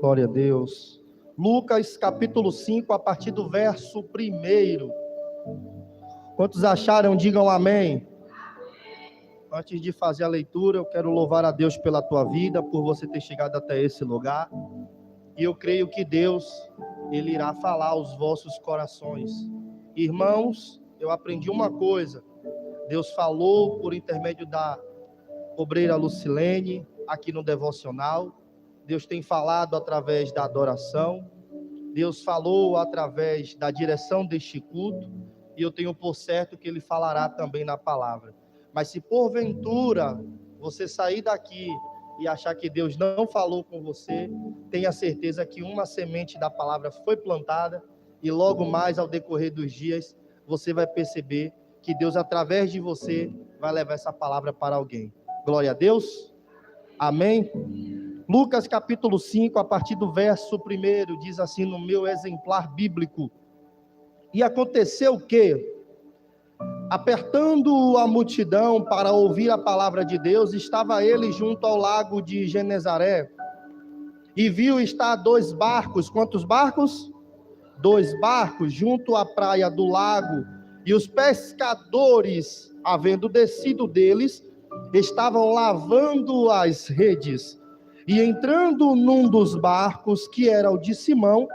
Glória a Deus. Lucas capítulo 5, a partir do verso 1. Quantos acharam, digam amém. Antes de fazer a leitura, eu quero louvar a Deus pela tua vida, por você ter chegado até esse lugar. E eu creio que Deus, Ele irá falar aos vossos corações. Irmãos, eu aprendi uma coisa. Deus falou por intermédio da obreira Lucilene, aqui no devocional. Deus tem falado através da adoração. Deus falou através da direção deste culto. E eu tenho por certo que Ele falará também na palavra. Mas se porventura você sair daqui e achar que Deus não falou com você, tenha certeza que uma semente da palavra foi plantada. E logo mais, ao decorrer dos dias, você vai perceber que Deus, através de você, vai levar essa palavra para alguém. Glória a Deus. Amém. Lucas capítulo 5, a partir do verso 1, diz assim no meu exemplar bíblico. E aconteceu que, apertando a multidão para ouvir a palavra de Deus, estava ele junto ao lago de Genezaré, e viu estar 2 barcos. Quantos barcos? 2 barcos junto à praia do lago, e os pescadores, havendo descido deles, estavam lavando as redes. E entrando num dos barcos, que era o de Simão,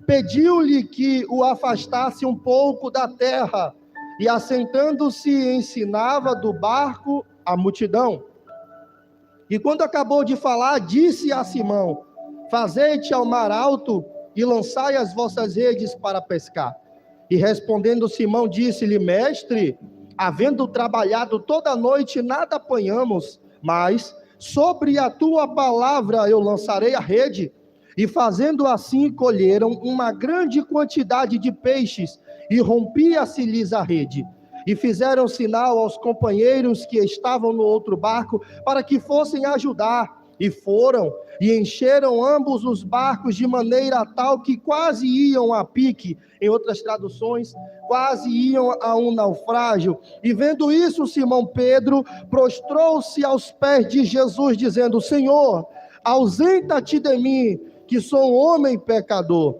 pediu-lhe que o afastasse um pouco da terra, e assentando-se ensinava do barco a multidão. E quando acabou de falar, disse a Simão: fazei-te ao mar alto e lançai as vossas redes para pescar. E respondendo Simão, disse-lhe: mestre, havendo trabalhado toda a noite, nada apanhamos, mas sobre a tua palavra eu lançarei a rede. E fazendo assim, colheram uma grande quantidade de peixes, e rompia-se-lhes a rede. E fizeram sinal aos companheiros que estavam no outro barco, para que fossem ajudar. E foram, e encheram ambos os barcos de maneira tal que quase iam a pique. Em outras traduções, quase iam a um naufrágio. E vendo isso, Simão Pedro prostrou-se aos pés de Jesus, dizendo: Senhor, ausenta-te de mim, que sou um homem pecador.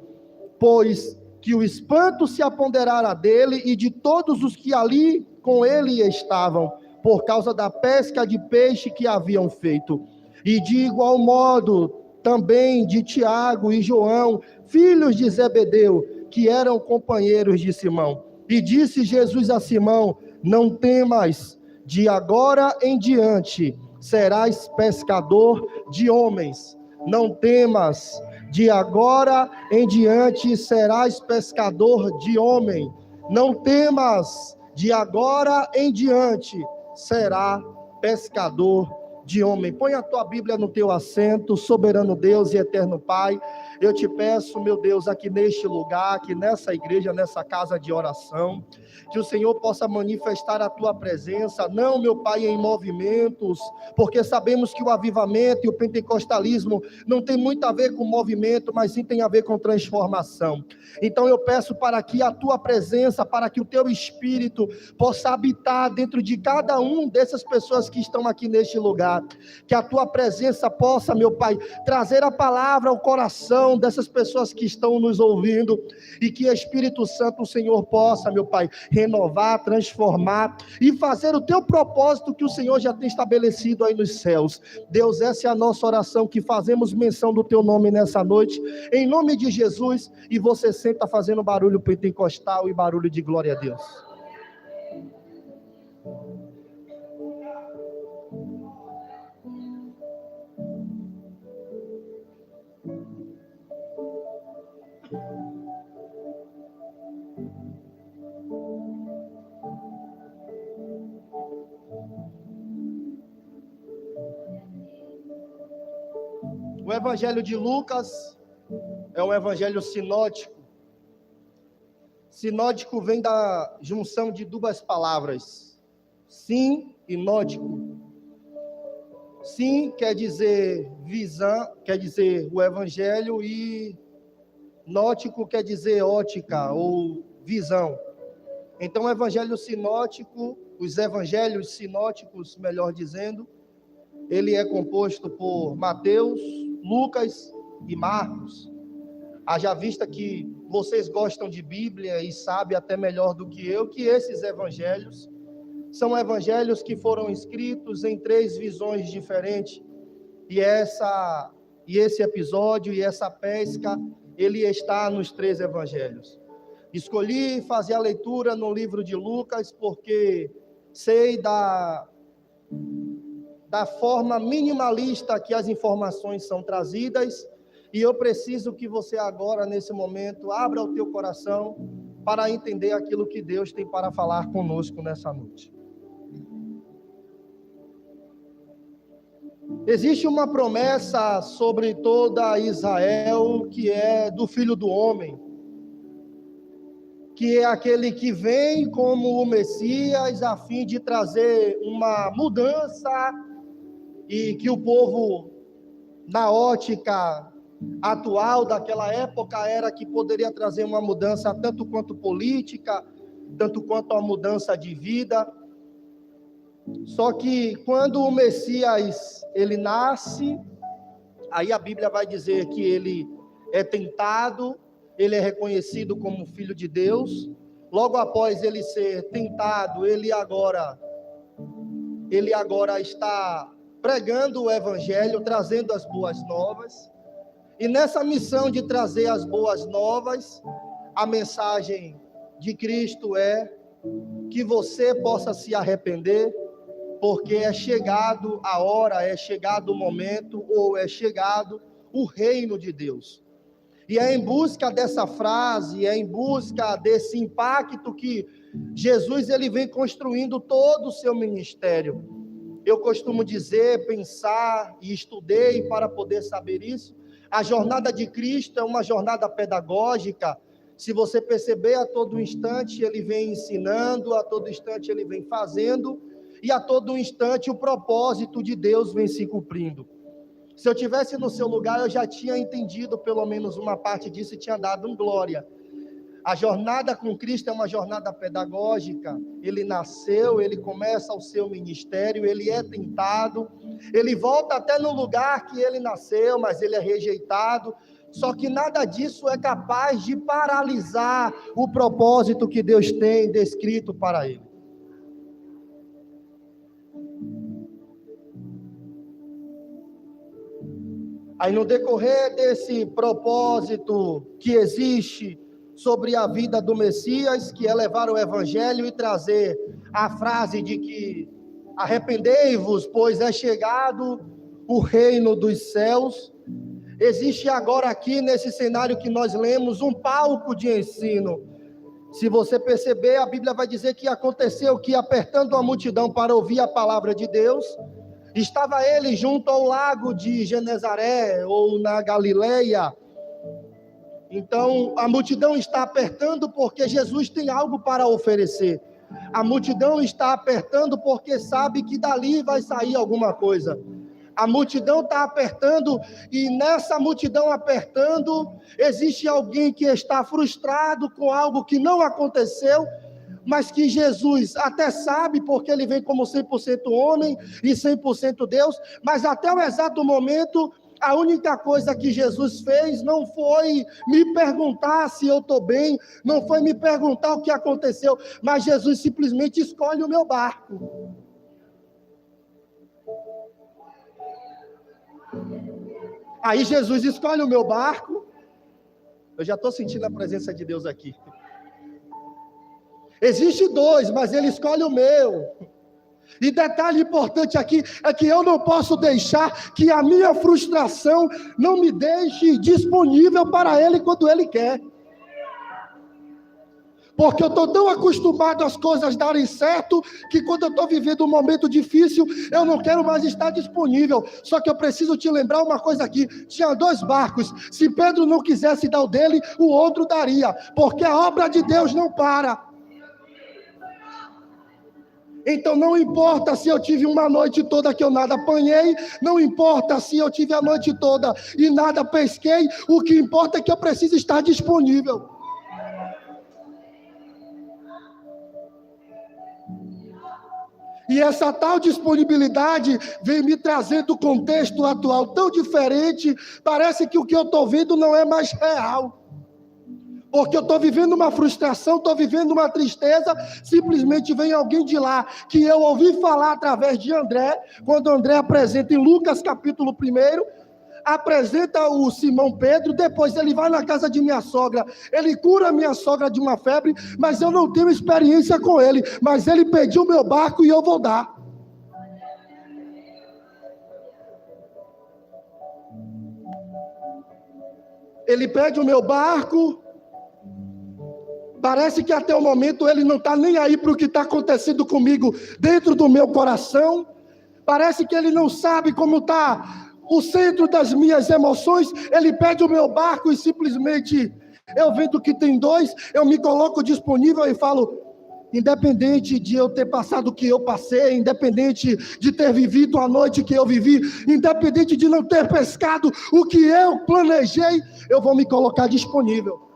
Pois que o espanto se apoderara dele e de todos os que ali com ele estavam, por causa da pesca de peixe que haviam feito. E de igual modo também de Tiago e João, filhos de Zebedeu, que eram companheiros de Simão. E disse Jesus a Simão: não temas, de agora em diante serás pescador de homens. Não temas, de agora em diante serás pescador de homem. Não temas, de agora em diante será pescador de homem. Põe a tua Bíblia no teu assento. Soberano Deus e eterno Pai, eu te peço, meu Deus, aqui neste lugar, aqui nessa igreja, nessa casa de oração, que o Senhor possa manifestar a tua presença, não, meu Pai, em movimentos, porque sabemos que o avivamento e o pentecostalismo não tem muito a ver com movimento, mas sim tem a ver com transformação. Então eu peço para que a tua presença, para que o teu Espírito possa habitar dentro de cada um dessas pessoas que estão aqui neste lugar, que a tua presença possa, meu Pai, trazer a palavra ao coração dessas pessoas que estão nos ouvindo, e que Espírito Santo, o Senhor possa, meu Pai, renovar, transformar e fazer o teu propósito que o Senhor já tem estabelecido aí nos céus. Deus, essa é a nossa oração, que fazemos menção do teu nome nessa noite, em nome de Jesus. E você senta fazendo barulho pentecostal e barulho de glória a Deus. O Evangelho de Lucas é um evangelho sinótico. Sinótico vem da junção de 2 palavras, sim e nótico. Sim quer dizer visão, quer dizer o evangelho, e nótico quer dizer ótica ou visão. Então o evangelho sinótico, os evangelhos sinóticos, melhor dizendo, ele é composto por Mateus, Lucas e Marcos. Haja vista que vocês gostam de Bíblia e sabem até melhor do que eu que esses evangelhos são evangelhos que foram escritos em 3 visões diferentes. E esse episódio e essa pesca, ele está nos 3 evangelhos. Escolhi fazer a leitura no livro de Lucas porque sei da forma minimalista que as informações são trazidas, e eu preciso que você agora, nesse momento, abra o teu coração para entender aquilo que Deus tem para falar conosco nessa noite. Existe uma promessa sobre toda Israel, que é do Filho do Homem, que é aquele que vem como o Messias a fim de trazer uma mudança, e que o povo, na ótica atual daquela época, era que poderia trazer uma mudança tanto quanto política, tanto quanto uma mudança de vida. Só que quando o Messias, ele nasce, aí a Bíblia vai dizer que ele é tentado, ele é reconhecido como filho de Deus. Logo após ele ser tentado, ele agora está pregando o evangelho, trazendo as boas novas. E nessa missão de trazer as boas novas, a mensagem de Cristo é que você possa se arrepender, porque é chegado a hora, é chegado o momento, ou é chegado o reino de Deus. E é em busca dessa frase, é em busca desse impacto que Jesus ele vem construindo todo o seu ministério. Eu costumo dizer, pensar e estudei para poder saber isso. A jornada de Cristo é uma jornada pedagógica. Se você perceber, a todo instante ele vem ensinando, a todo instante ele vem fazendo, e a todo instante o propósito de Deus vem se cumprindo. Se eu tivesse no seu lugar, eu já tinha entendido pelo menos uma parte disso e tinha dado um glória. A jornada com Cristo é uma jornada pedagógica. Ele nasceu, ele começa o seu ministério, ele é tentado, ele volta até no lugar que ele nasceu, mas ele é rejeitado. Só que nada disso é capaz de paralisar o propósito que Deus tem descrito para ele. Aí no decorrer desse propósito que existe sobre a vida do Messias, que é levar o evangelho e trazer a frase de que arrependei-vos, pois é chegado o reino dos céus. Existe agora aqui nesse cenário que nós lemos um palco de ensino. Se você perceber, a Bíblia vai dizer que aconteceu que, apertando a multidão para ouvir a palavra de Deus, estava ele junto ao lago de Genezaré, ou na Galileia. Então, a multidão está apertando porque Jesus tem algo para oferecer. A multidão está apertando porque sabe que dali vai sair alguma coisa. A multidão está apertando, e nessa multidão apertando, existe alguém que está frustrado com algo que não aconteceu, mas que Jesus até sabe, porque ele vem como 100% homem e 100% Deus, mas até o exato momento, a única coisa que Jesus fez não foi me perguntar se eu estou bem, não foi me perguntar o que aconteceu, mas Jesus simplesmente escolhe o meu barco. Aí Jesus escolhe o meu barco. Eu já estou sentindo a presença de Deus aqui. Existe 2, mas ele escolhe o meu. E detalhe importante aqui é que eu não posso deixar que a minha frustração não me deixe disponível para ele quando ele quer. Porque eu estou tão acostumado às coisas darem certo, que quando eu estou vivendo um momento difícil, eu não quero mais estar disponível. Só que eu preciso te lembrar uma coisa aqui: tinha 2 barcos, se Pedro não quisesse dar o dele, o outro daria, porque a obra de Deus não para. Então não importa se eu tive uma noite toda que eu nada apanhei, não importa se eu tive a noite toda e nada pesquei, o que importa é que eu preciso estar disponível. E essa tal disponibilidade vem me trazendo o contexto atual tão diferente, parece que o que eu estou vendo não é mais real. Porque eu estou vivendo uma frustração, estou vivendo uma tristeza, simplesmente vem alguém de lá, que eu ouvi falar através de André, quando André apresenta em Lucas capítulo 1, apresenta o Simão Pedro, depois ele vai na casa de minha sogra, ele cura minha sogra de uma febre, mas eu não tenho experiência com ele, mas ele pediu meu barco e eu vou dar. Ele pede o meu barco, parece que até o momento ele não está nem aí para o que está acontecendo comigo dentro do meu coração, parece que ele não sabe como está o centro das minhas emoções. Ele pede o meu barco e simplesmente eu vendo que tem dois, eu me coloco disponível e falo, independente de eu ter passado o que eu passei, independente de ter vivido a noite que eu vivi, independente de não ter pescado o que eu planejei, eu vou me colocar disponível.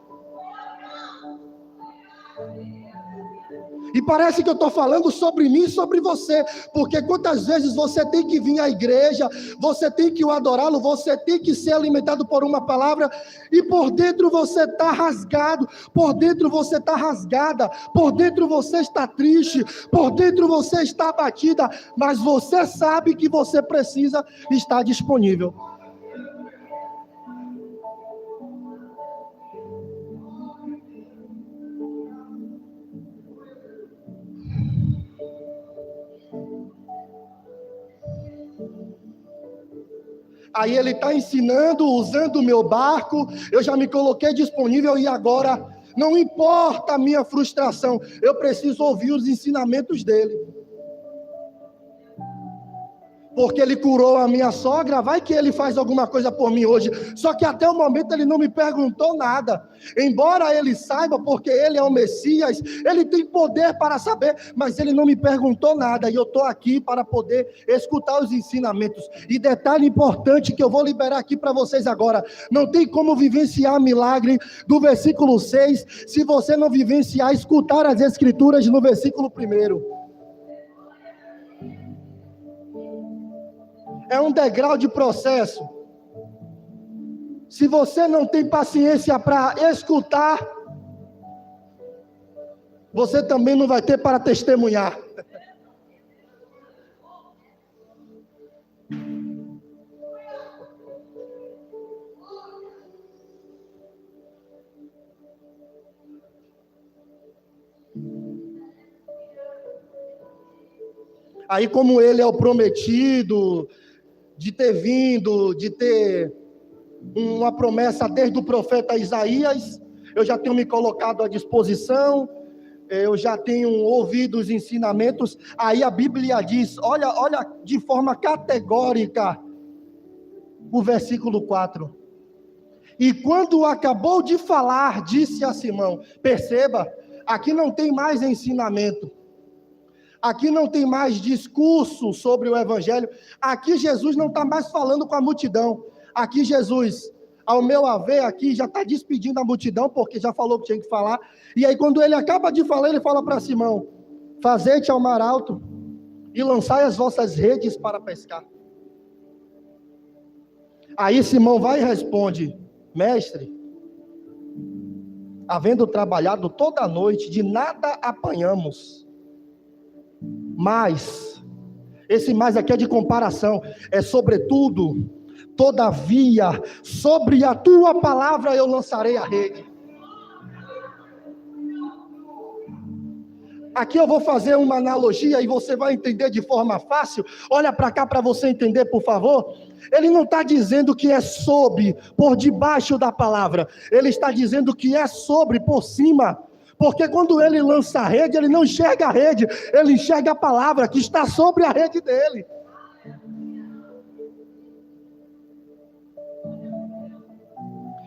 E parece que eu estou falando sobre mim e sobre você, porque quantas vezes você tem que vir à igreja, você tem que o adorá-lo, você tem que ser alimentado por uma palavra, e por dentro você está rasgado, por dentro você está rasgada, por dentro você está triste, por dentro você está abatida, mas você sabe que você precisa estar disponível. Aí ele está ensinando, usando o meu barco, eu já me coloquei disponível e agora, não importa a minha frustração, eu preciso ouvir os ensinamentos dele. Porque ele curou a minha sogra, vai que ele faz alguma coisa por mim hoje. Só que até o momento ele não me perguntou nada. Embora ele saiba, porque ele é o Messias, ele tem poder para saber, mas ele não me perguntou nada. E eu estou aqui para poder escutar os ensinamentos. E detalhe importante que eu vou liberar aqui para vocês agora. Não tem como vivenciar milagre do versículo 6, se você não vivenciar, escutar as escrituras no versículo 1. É um degrau de processo. Se você não tem paciência para escutar, você também não vai ter para testemunhar. Aí, como ele é o prometido, de ter vindo, de ter uma promessa desde o profeta Isaías, eu já tenho me colocado à disposição, eu já tenho ouvido os ensinamentos. Aí a Bíblia diz, olha de forma categórica o versículo 4. E quando acabou de falar, disse a Simão, perceba, aqui não tem mais ensinamento. Aqui não tem mais discurso sobre o evangelho. Aqui Jesus não está mais falando com a multidão. Aqui Jesus, ao meu haver, aqui já está despedindo a multidão, porque já falou que tinha que falar. E aí quando ele acaba de falar, ele fala para Simão, fazei-te ao mar alto e lançai as vossas redes para pescar. Aí Simão vai e responde, mestre, havendo trabalhado toda a noite, de nada apanhamos. Mas, esse mais aqui é de comparação, é sobretudo, todavia, sobre a tua palavra eu lançarei a rede. Aqui eu vou fazer uma analogia e você vai entender de forma fácil. Olha para cá para você entender, por favor. Ele não está dizendo que é sobre, por debaixo da palavra. Ele está dizendo que é sobre, por cima. Porque quando ele lança a rede, ele não enxerga a rede, ele enxerga a palavra que está sobre a rede dele.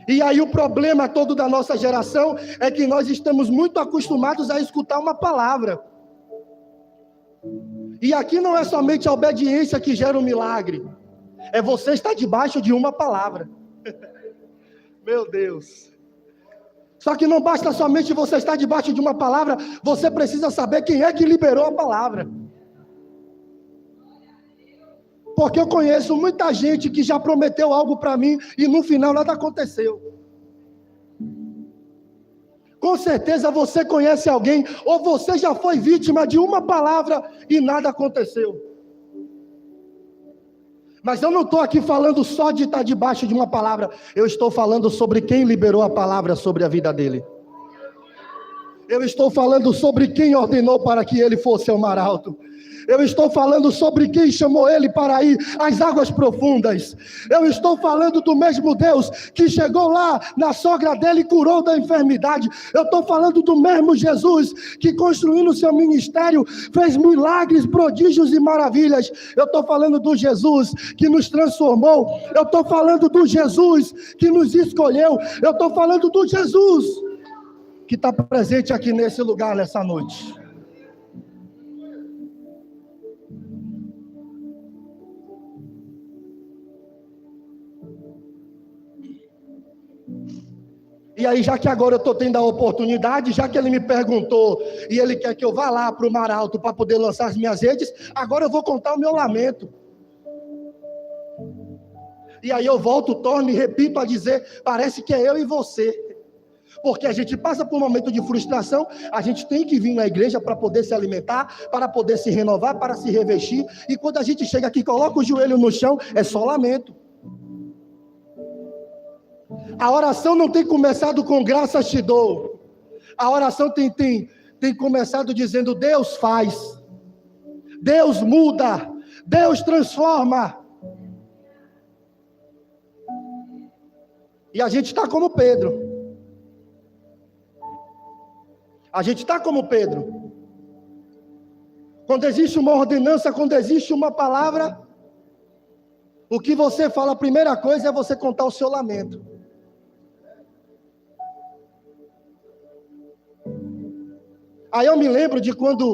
E aí o problema todo da nossa geração é que nós estamos muito acostumados a escutar uma palavra. E aqui não é somente a obediência que gera um milagre, é você estar debaixo de uma palavra. Meu Deus. Só que não basta somente você estar debaixo de uma palavra, você precisa saber quem é que liberou a palavra. Porque eu conheço muita gente que já prometeu algo para mim e no final nada aconteceu. Com certeza você conhece alguém, ou você já foi vítima de uma palavra e nada aconteceu. Mas eu não estou aqui falando só de estar debaixo de uma palavra, eu estou falando sobre quem liberou a palavra sobre a vida dele. Eu estou falando sobre quem ordenou para que ele fosse ao mar alto. Eu estou falando sobre quem chamou ele para ir às águas profundas. Eu estou falando do mesmo Deus que chegou lá na sogra dele e curou da enfermidade. Eu estou falando do mesmo Jesus que, construindo seu ministério, fez milagres, prodígios e maravilhas. Eu estou falando do Jesus que nos transformou. Eu estou falando do Jesus que nos escolheu. Eu estou falando do Jesus que está presente aqui nesse lugar, nessa noite. E aí, já que agora eu estou tendo a oportunidade, já que ele me perguntou, e ele quer que eu vá lá para o Mar Alto para poder lançar as minhas redes, agora eu vou contar o meu lamento. E aí eu volto, torno e repito a dizer, parece que é eu e você. Porque a gente passa por um momento de frustração, a gente tem que vir na igreja para poder se alimentar, para poder se renovar, para se revestir, e quando a gente chega aqui, coloca o joelho no chão, é só lamento. A oração não tem começado com graças te dou. A oração tem começado dizendo, Deus faz, Deus muda, Deus transforma. E a gente está como Pedro. A gente está como Pedro. Quando existe uma ordenança, quando existe uma palavra, o que você fala, a primeira coisa é você contar o seu lamento. Aí eu me lembro de quando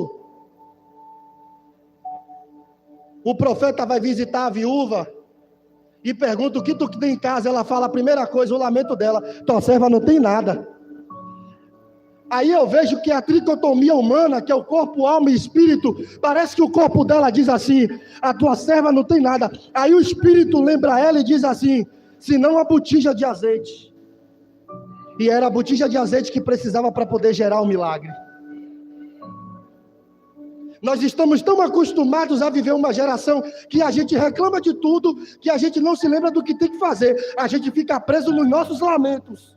o profeta vai visitar a viúva e pergunta o que tu tem em casa. Ela fala a primeira coisa, o lamento dela, tua serva não tem nada. Aí eu vejo que a tricotomia humana, que é o corpo, alma e espírito, parece que o corpo dela diz assim, a tua serva não tem nada. Aí o espírito lembra ela e diz assim, senão a botija de azeite. E era a botija de azeite que precisava para poder gerar o milagre. Nós estamos tão acostumados a viver uma geração que a gente reclama de tudo, que a gente não se lembra do que tem que fazer. A gente fica preso nos nossos lamentos.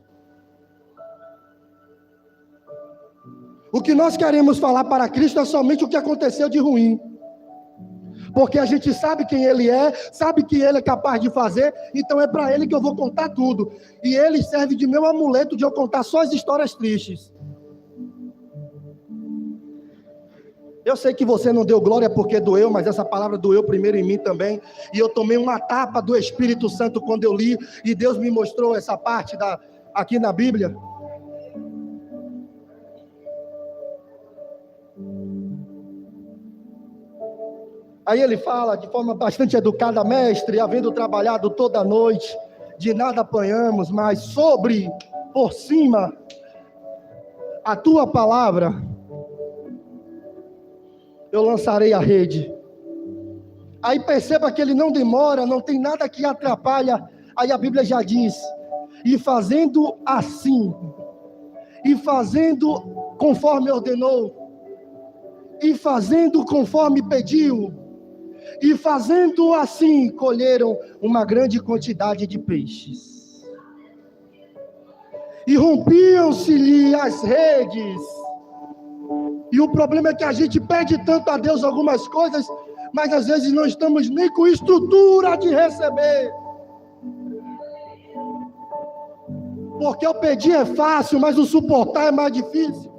O que nós queremos falar para Cristo é somente o que aconteceu de ruim. Porque a gente sabe quem Ele é, sabe que Ele é capaz de fazer, então é para Ele que eu vou contar tudo. E Ele serve de meu amuleto de eu contar só as histórias tristes. Eu sei que você não deu glória porque doeu, mas essa palavra doeu primeiro em mim também. E eu tomei uma tapa do Espírito Santo quando eu li, e Deus me mostrou essa parte aqui na Bíblia. Aí ele fala de forma bastante educada, mestre, havendo trabalhado toda a noite, de nada apanhamos, mas por cima, a tua palavra, eu lançarei a rede. Aí perceba que ele não demora, não tem nada que atrapalha. Aí a Bíblia já diz, e fazendo assim, e fazendo conforme ordenou, e fazendo conforme pediu, e fazendo assim, colheram uma grande quantidade de peixes. E rompiam-se-lhe as redes. E o problema é que a gente pede tanto a Deus algumas coisas, mas às vezes não estamos nem com estrutura de receber. Porque o pedir é fácil, mas o suportar é mais difícil.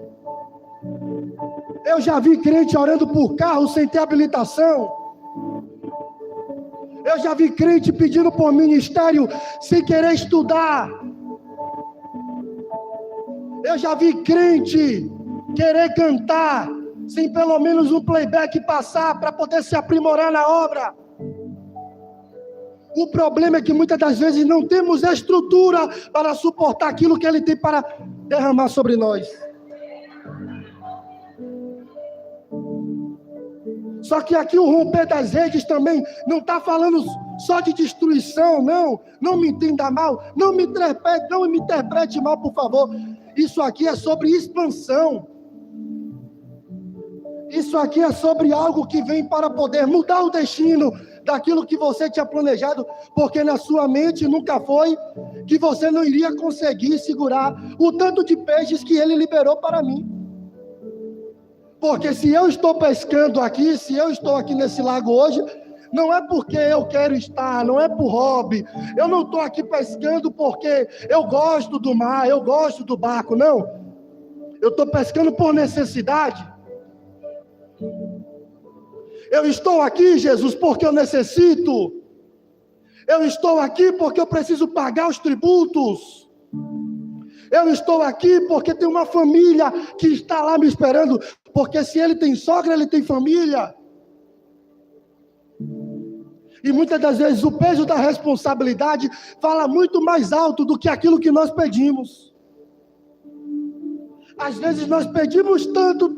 Eu já vi crente orando por carro sem ter habilitação. Eu já vi crente pedindo por ministério sem querer estudar. Eu já vi crente querer cantar sem pelo menos um playback passar para poder se aprimorar na obra. O problema é que muitas das vezes não temos estrutura para suportar aquilo que Ele tem para derramar sobre nós. Só que aqui o romper das redes também não está falando só de destruição, não. Não me entenda mal, não me interprete mal, por favor. Isso aqui é sobre expansão. Isso aqui é sobre algo que vem para poder mudar o destino daquilo que você tinha planejado, porque na sua mente nunca foi que você não iria conseguir segurar o tanto de peixes que ele liberou para mim. Porque se eu estou pescando aqui, se eu estou aqui nesse lago hoje, não é porque eu quero estar, não é por hobby. Eu não estou aqui pescando porque eu gosto do mar, eu gosto do barco, não. Eu estou pescando por necessidade. Eu estou aqui, Jesus, porque eu necessito. Eu estou aqui porque eu preciso pagar os tributos. Eu estou aqui porque tem uma família que está lá me esperando. Porque se ele tem sogra, ele tem família. E muitas das vezes o peso da responsabilidade fala muito mais alto do que aquilo que nós pedimos. Às vezes nós pedimos tanto,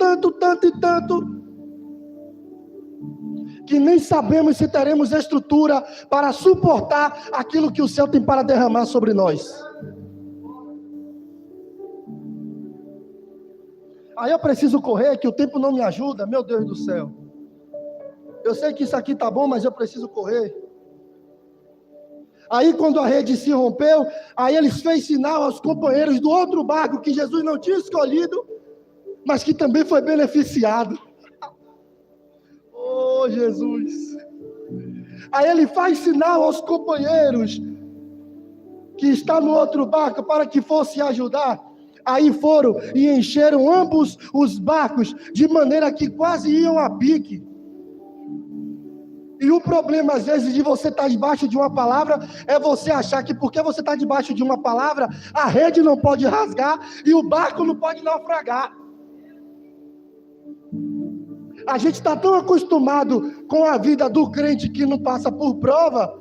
que nem sabemos se teremos estrutura para suportar aquilo que o céu tem para derramar sobre nós. Aí eu preciso correr, que o tempo não me ajuda, meu Deus do céu. Eu sei que isso aqui tá bom, mas eu preciso correr. Aí quando a rede se rompeu, aí eles fez sinal aos companheiros do outro barco que Jesus não tinha escolhido, mas que também foi beneficiado. Oh, Jesus. Aí ele faz sinal aos companheiros que está no outro barco para que fosse ajudar. Aí foram e encheram ambos os barcos, de maneira que quase iam a pique. E o problema, às vezes, de você estar debaixo de uma palavra, é você achar que porque você está debaixo de uma palavra, a rede não pode rasgar e o barco não pode naufragar. A gente está tão acostumado com a vida do crente que não passa por prova,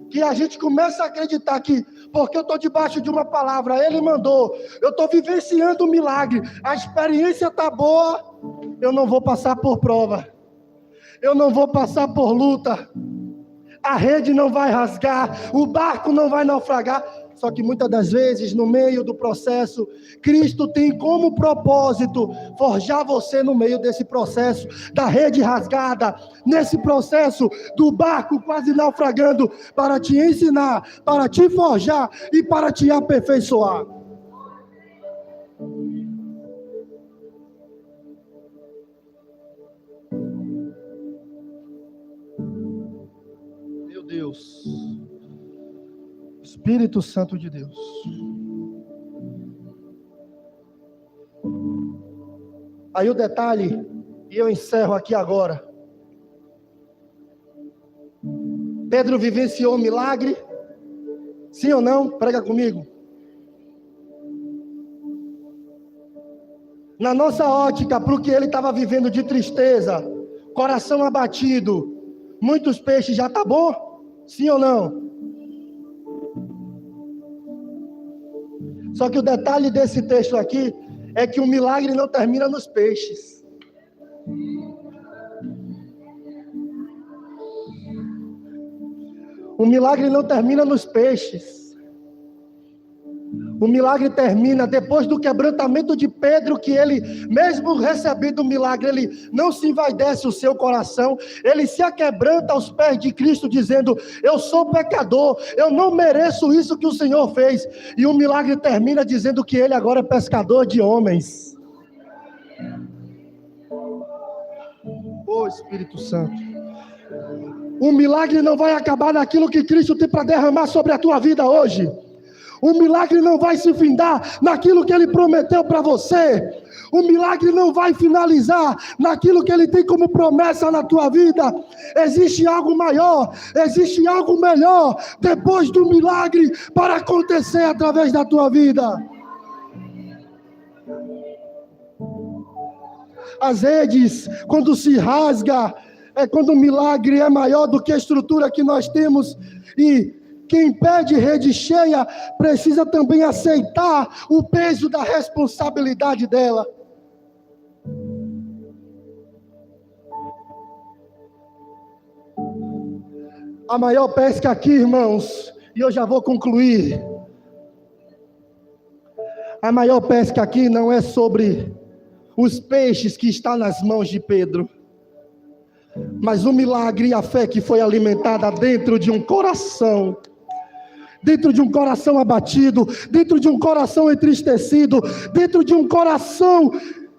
que a gente começa a acreditar que, porque eu estou debaixo de uma palavra, ele mandou, eu estou vivenciando um milagre, a experiência está boa, eu não vou passar por prova, eu não vou passar por luta, a rede não vai rasgar, o barco não vai naufragar. Só que muitas das vezes, no meio do processo, Cristo tem como propósito forjar você no meio desse processo, da rede rasgada, nesse processo do barco quase naufragando, para te ensinar, para te forjar e para te aperfeiçoar. Meu Deus. Espírito Santo de Deus. Aí o detalhe, e eu encerro aqui agora. Pedro vivenciou um milagre? Sim ou não? Prega comigo. Na nossa ótica, para o que ele estava vivendo de tristeza, coração abatido, muitos peixes, já está bom? Sim ou não? Só que o detalhe desse texto aqui é que o milagre não termina nos peixes. O milagre não termina nos peixes. O milagre termina depois do quebrantamento de Pedro, que ele, mesmo recebendo o milagre, ele não se envaidece o seu coração, ele se aquebranta aos pés de Cristo, dizendo: eu sou pecador, eu não mereço isso que o Senhor fez. E o milagre termina dizendo que ele agora é pescador de homens. Oh, Espírito Santo. O milagre não vai acabar naquilo que Cristo tem para derramar sobre a tua vida hoje. O milagre não vai se findar naquilo que Ele prometeu para você. O milagre não vai finalizar naquilo que Ele tem como promessa na tua vida. Existe algo maior, existe algo melhor depois do milagre para acontecer através da tua vida. As redes, quando se rasga, é quando o milagre é maior do que a estrutura que nós temos. E quem pede rede cheia precisa também aceitar o peso da responsabilidade dela. A maior pesca aqui, irmãos, e eu já vou concluir. A maior pesca aqui não é sobre os peixes que estão nas mãos de Pedro, mas o milagre e a fé que foi alimentada dentro de um coração abatido, dentro de um coração entristecido, dentro de um coração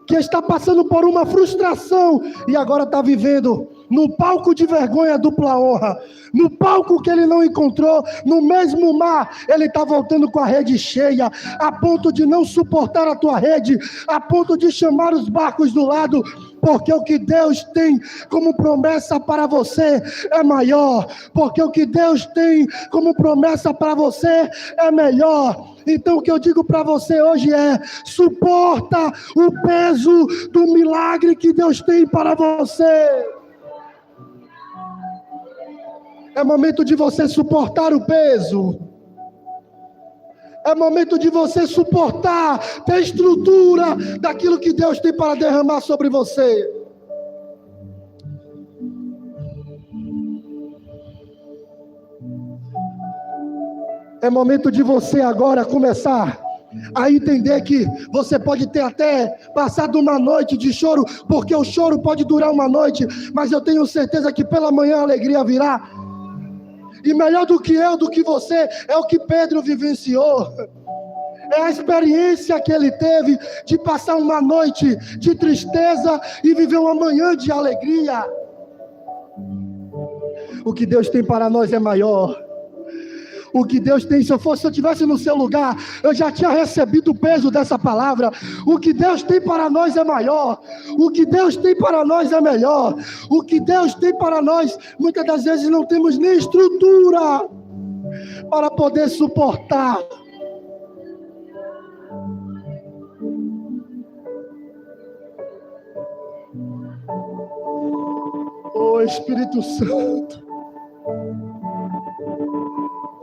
que está passando por uma frustração e agora está vivendo no palco de vergonha, dupla honra, no palco que ele não encontrou, no mesmo mar, ele está voltando com a rede cheia, a ponto de não suportar a tua rede, a ponto de chamar os barcos do lado, porque o que Deus tem como promessa para você é maior, porque o que Deus tem como promessa para você é melhor. Então o que eu digo para você hoje é: suporta o peso do milagre que Deus tem para você. É momento de você suportar o peso. É momento de você suportar, ter estrutura daquilo que Deus tem para derramar sobre você. É momento de você agora começar a entender que você pode ter até passado uma noite de choro, porque o choro pode durar uma noite, mas eu tenho certeza que pela manhã a alegria virá. E melhor do que eu, do que você, é o que Pedro vivenciou. É a experiência que ele teve de passar uma noite de tristeza e viver uma manhã de alegria. O que Deus tem para nós é maior. O que Deus tem, se eu estivesse no seu lugar, eu já tinha recebido o peso dessa palavra. O que Deus tem para nós é maior. O que Deus tem para nós é melhor. O que Deus tem para nós, muitas das vezes não temos nem estrutura para poder suportar. Oh Espírito Santo.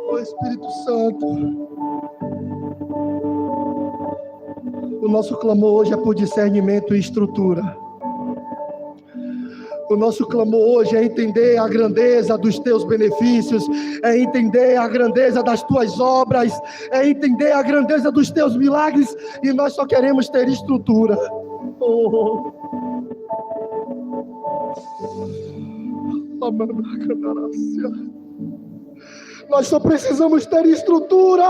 Oh Espírito Santo, o nosso clamor hoje é por discernimento e estrutura. O nosso clamor hoje é entender a grandeza dos teus benefícios, é entender a grandeza das tuas obras, é entender a grandeza dos teus milagres, e nós só queremos ter estrutura. Oh. Nós só precisamos ter estrutura.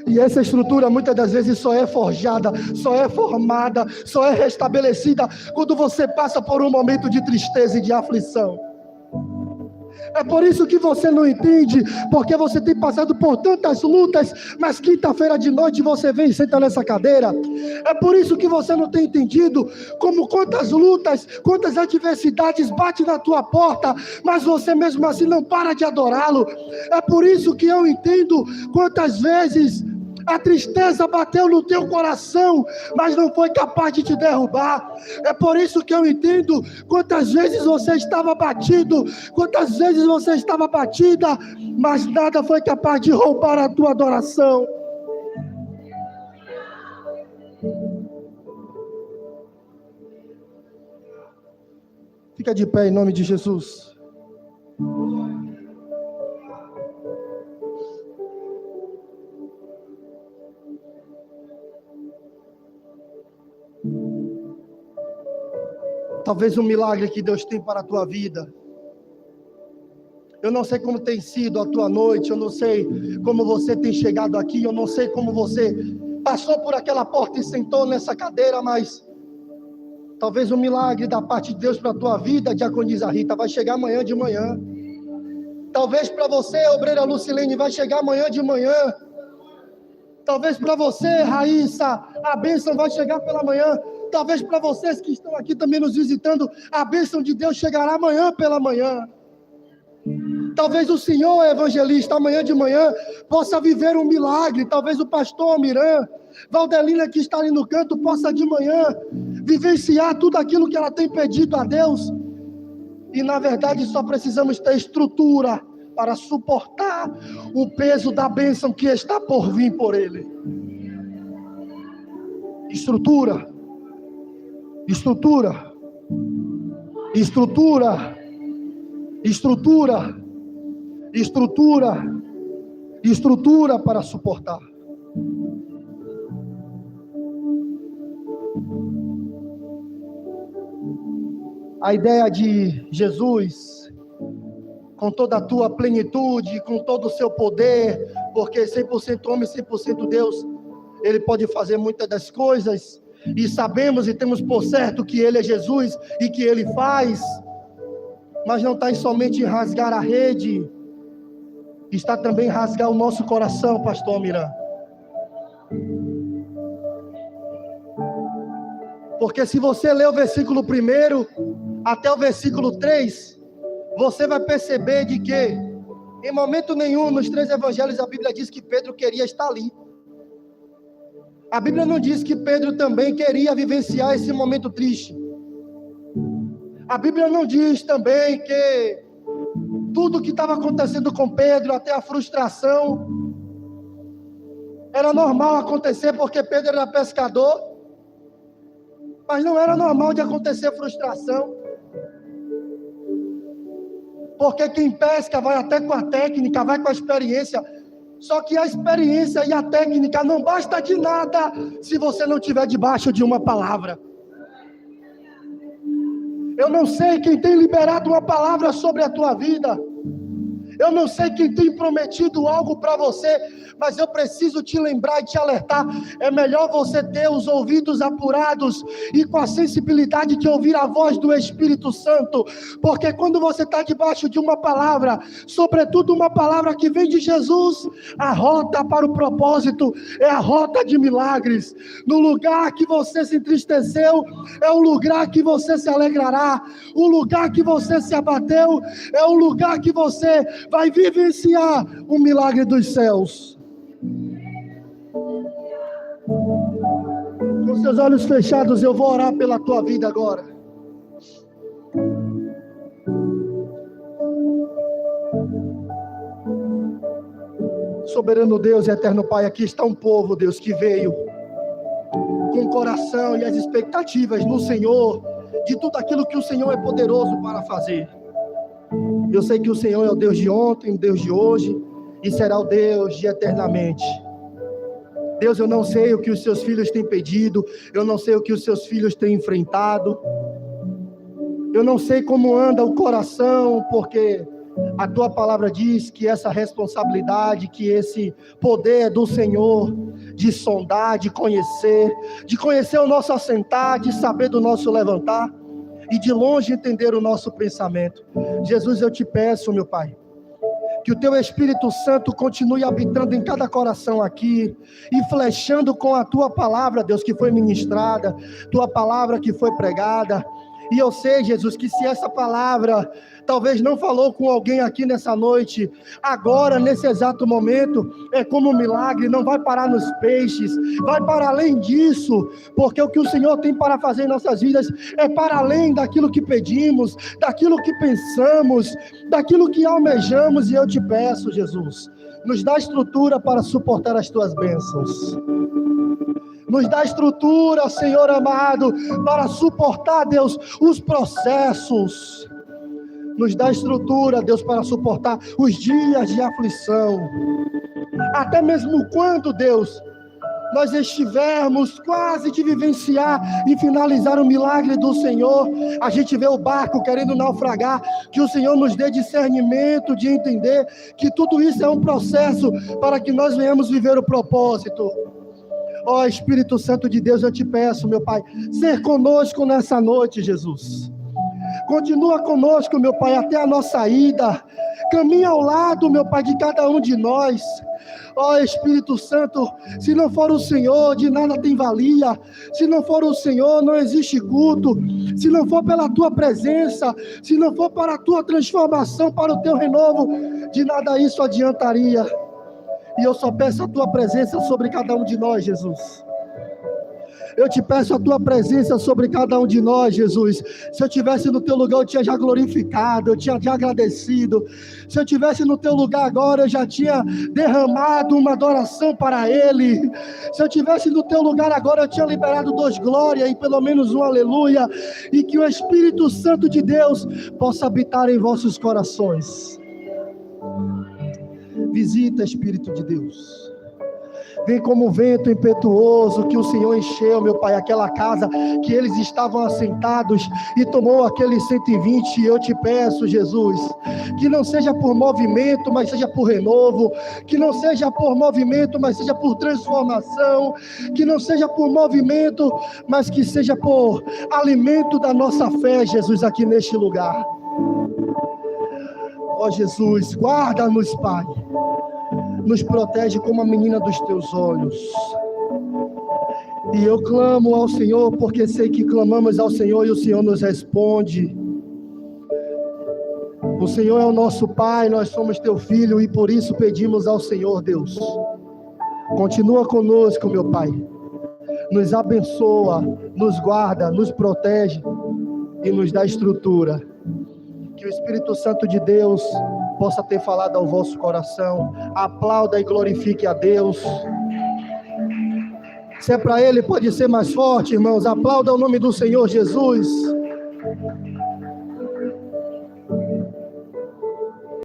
E essa estrutura muitas das vezes só é forjada, só é formada, só é restabelecida quando você passa por um momento de tristeza e de aflição. É por isso que você não entende, porque você tem passado por tantas lutas, mas quinta-feira de noite você vem e senta nessa cadeira. É por isso que você não tem entendido como quantas lutas, quantas adversidades batem na tua porta, mas você mesmo assim não para de adorá-lo. É por isso que eu entendo quantas vezes a tristeza bateu no teu coração, mas não foi capaz de te derrubar. É por isso que eu entendo quantas vezes você estava batido, quantas vezes você estava batida, mas nada foi capaz de roubar a tua adoração. Fica de pé em nome de Jesus. Talvez um milagre que Deus tem para a tua vida. Eu não sei como tem sido a tua noite, eu não sei como você tem chegado aqui, eu não sei como você passou por aquela porta e sentou nessa cadeira, mas talvez um milagre da parte de Deus para a tua vida, diaconisa Rita, vai chegar amanhã de manhã. Talvez para você, obreira Lucilene, vai chegar amanhã de manhã. Talvez para você, Raíssa, a bênção vai chegar pela manhã. Talvez para vocês que estão aqui também nos visitando, a bênção de Deus chegará amanhã pela manhã. Talvez o senhor evangelista amanhã de manhã possa viver um milagre. Talvez o pastor Almirã, Valdelina que está ali no canto, possa de manhã vivenciar tudo aquilo que ela tem pedido a Deus. E na verdade só precisamos ter estrutura para suportar o peso da bênção que está por vir por Ele. Estrutura, estrutura, estrutura, estrutura, estrutura, estrutura para suportar. A ideia de Jesus, com toda a tua plenitude, com todo o seu poder, porque 100% homem, 100% Deus, Ele pode fazer muitas das coisas, e sabemos e temos por certo que Ele é Jesus e que Ele faz, mas não está somente em rasgar a rede, está também em rasgar o nosso coração, pastor Almirã. Porque se você ler o versículo 1 até o versículo 3, você vai perceber de que, em momento nenhum, nos 3 evangelhos, a Bíblia diz que Pedro queria estar ali. A Bíblia não diz que Pedro também queria vivenciar esse momento triste. A Bíblia não diz também que tudo que estava acontecendo com Pedro, até a frustração, era normal acontecer porque Pedro era pescador, mas não era normal de acontecer frustração. Porque quem pesca vai até com a técnica, vai com a experiência. Só que a experiência e a técnica não basta de nada se você não estiver debaixo de uma palavra. Eu não sei quem tem liberado uma palavra sobre a tua vida. Eu não sei quem tem prometido algo para você, mas eu preciso te lembrar e te alertar. É melhor você ter os ouvidos apurados e com a sensibilidade de ouvir a voz do Espírito Santo, porque quando você está debaixo de uma palavra, sobretudo uma palavra que vem de Jesus, a rota para o propósito é a rota de milagres. No lugar que você se entristeceu, é o lugar que você se alegrará. O lugar que você se abateu, é o lugar que você vai vivenciar o milagre dos céus. Com seus olhos fechados, eu vou orar pela tua vida agora. Soberano Deus e eterno Pai, aqui está um povo, Deus, que veio com o coração e as expectativas no Senhor, de tudo aquilo que o Senhor é poderoso para fazer. Eu sei que o Senhor é o Deus de ontem, o Deus de hoje, e será o Deus de eternamente. Deus, eu não sei o que os seus filhos têm pedido, eu não sei o que os seus filhos têm enfrentado, eu não sei como anda o coração, porque a tua palavra diz que essa responsabilidade, que esse poder é do Senhor, de sondar, de conhecer o nosso assentar, de saber do nosso levantar, e de longe entender o nosso pensamento. Jesus, eu te peço, meu Pai, que o teu Espírito Santo continue habitando em cada coração aqui, e flechando com a tua palavra, Deus, que foi ministrada, tua palavra que foi pregada. E eu sei, Jesus, que se essa palavra talvez não falou com alguém aqui nessa noite, agora, nesse exato momento, é como um milagre, não vai parar nos peixes, vai para além disso, porque o que o Senhor tem para fazer em nossas vidas é para além daquilo que pedimos, daquilo que pensamos, daquilo que almejamos. E eu te peço, Jesus, nos dá estrutura para suportar as tuas bênçãos. Nos dá estrutura, Senhor amado, para suportar, Deus, os processos. Nos dá estrutura, Deus, para suportar os dias de aflição. Até mesmo quando, Deus, nós estivermos quase de vivenciar e finalizar o milagre do Senhor, a gente vê o barco querendo naufragar, que o Senhor nos dê discernimento de entender que tudo isso é um processo para que nós venhamos viver o propósito. Ó Espírito Santo de Deus, eu te peço, meu Pai, ser conosco nessa noite, Jesus. Continua conosco, meu Pai, até a nossa ida. Caminha ao lado, meu Pai, de cada um de nós. Ó Espírito Santo, se não for o Senhor, de nada tem valia. Se não for o Senhor, não existe culto. Se não for pela tua presença, se não for para a tua transformação, para o teu renovo, de nada isso adiantaria. E eu só peço a tua presença sobre cada um de nós, Jesus. Eu te peço a tua presença sobre cada um de nós, Jesus. Se eu estivesse no teu lugar, eu tinha já glorificado, eu tinha já agradecido. Se eu estivesse no teu lugar agora, eu já tinha derramado uma adoração para Ele. Se eu estivesse no teu lugar agora, eu tinha liberado 2 glórias e pelo menos um aleluia. E que o Espírito Santo de Deus possa habitar em vossos corações. Visita, Espírito de Deus. Vem como vento impetuoso que o Senhor encheu, meu Pai, aquela casa que eles estavam assentados e tomou aqueles 120. Eu te peço, Jesus, que não seja por movimento, mas seja por renovo, que não seja por movimento, mas seja por transformação, que não seja por movimento, mas que seja por alimento da nossa fé, Jesus, aqui neste lugar. Ó Jesus, guarda-nos, Pai. Nos protege como a menina dos teus olhos. E eu clamo ao Senhor, porque sei que clamamos ao Senhor e o Senhor nos responde. O Senhor é o nosso Pai, nós somos teu filho e por isso pedimos ao Senhor, Deus. Continua conosco, meu Pai. Nos abençoa, nos guarda, nos protege e nos dá estrutura. Que o Espírito Santo de Deus possa ter falado ao vosso coração. Aplauda e glorifique a Deus. Se é para Ele, pode ser mais forte, irmãos. Aplauda o nome do Senhor Jesus.